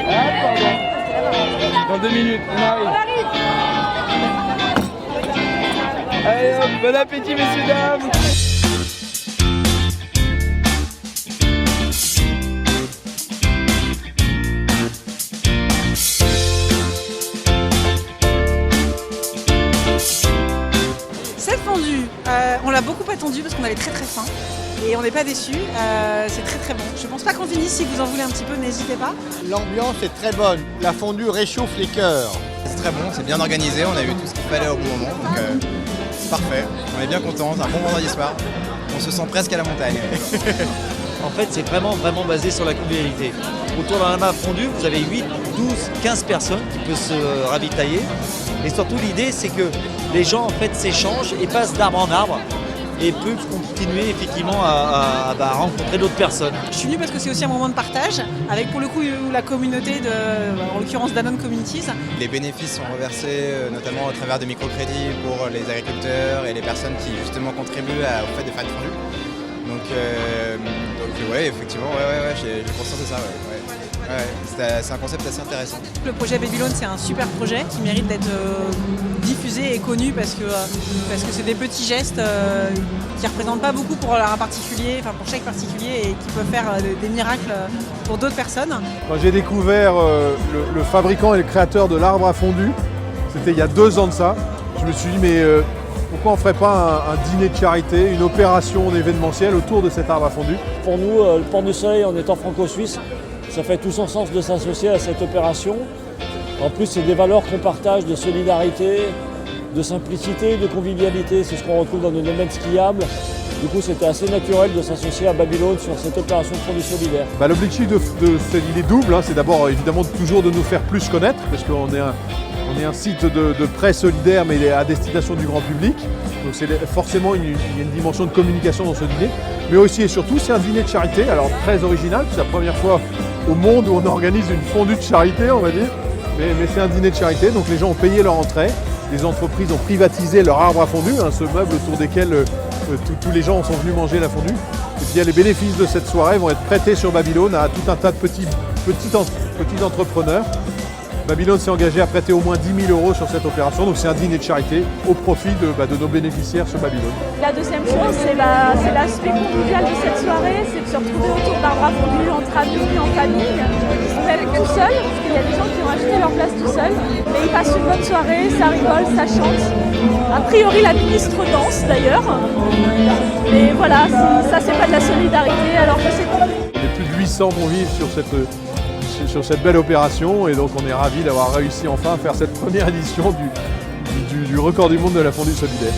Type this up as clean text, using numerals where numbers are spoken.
Ah, pardon. Dans 2 minutes, on arrive. Allez hop, bon appétit messieurs dames. Cette fondue, on l'a beaucoup attendu parce qu'on avait très très faim et on n'est pas déçus, c'est très très bon. Je pense pas qu'on finisse, si vous en voulez un petit peu, n'hésitez pas. L'ambiance est très bonne, la fondue réchauffe les cœurs. C'est très bon, c'est bien organisé, on a eu tout ce qu'il fallait au bon moment, donc c'est parfait. On est bien contents, c'est un bon vendredi soir, on se sent presque à la montagne. En fait, c'est vraiment basé sur la convivialité. Autour d'un amas fondu, vous avez 8, 12, 15 personnes qui peuvent se ravitailler. Et surtout, l'idée, c'est que les gens en fait s'échangent et passent d'arbre en arbre et peuvent continuer effectivement à rencontrer d'autres personnes. Je suis venue parce que c'est aussi un moment de partage, avec pour le coup la communauté, en l'occurrence Danone Communities. Les bénéfices sont reversés notamment au travers de microcrédits pour les agriculteurs et les personnes qui justement contribuent au fait de faire une fondue. Donc ouais, effectivement, j'ai conscience de ça. C'est un concept assez intéressant. Le projet Babylone, c'est un super projet qui mérite d'être diffusé et connu parce que c'est des petits gestes qui ne représentent pas beaucoup pour un particulier, enfin pour chaque particulier, et qui peuvent faire des miracles pour d'autres personnes. Quand j'ai découvert le fabricant et le créateur de l'arbre à fondu, c'était il y a 2 ans de ça, je me suis dit mais pourquoi on ne ferait pas un dîner de charité, une opération d'événementiel autour de cet arbre à fondu? Pour nous, le Port du Soleil, en étant franco-suisse, ça fait tout son sens de s'associer à cette opération. En plus, c'est des valeurs qu'on partage de solidarité, de simplicité, de convivialité. C'est ce qu'on retrouve dans nos domaines skiables. Du coup, c'était assez naturel de s'associer à Babylone sur cette opération de fondue solidaire. L'objectif il est double, c'est d'abord évidemment toujours de nous faire plus connaître, parce qu'on est un site de prêt solidaire, mais à destination du grand public. Donc c'est forcément il y a une dimension de communication dans ce dîner. Mais aussi et surtout, c'est un dîner de charité, alors très original, c'est la première fois au monde où on organise une fondue de charité, on va dire. Mais c'est un dîner de charité, donc les gens ont payé leur entrée. Les entreprises ont privatisé leur arbre à fondu, ce meuble autour desquels tous les gens sont venus manger la fondue. Et puis les bénéfices de cette soirée vont être prêtés sur Babylone à tout un tas de petits entrepreneurs. Babylone s'est engagé à prêter au moins 10 000 € sur cette opération, donc c'est un dîner de charité au profit de nos bénéficiaires sur Babylone. La deuxième chose, c'est l'aspect convivial de cette soirée, c'est de se retrouver autour d'arbres à fondu entre amis, en famille, même tout seul, parce qu'il y a des gens qui ont acheté leur place tout seuls, mais ils passent une bonne soirée, ça rigole, ça chante. A priori, la ministre danse d'ailleurs, mais voilà, ça c'est pas de la solidarité, alors que c'est cool. Il y a plus de 800 convives sur cette belle opération, et donc on est ravis d'avoir réussi enfin à faire cette première édition du record du monde de la fondue solidaire.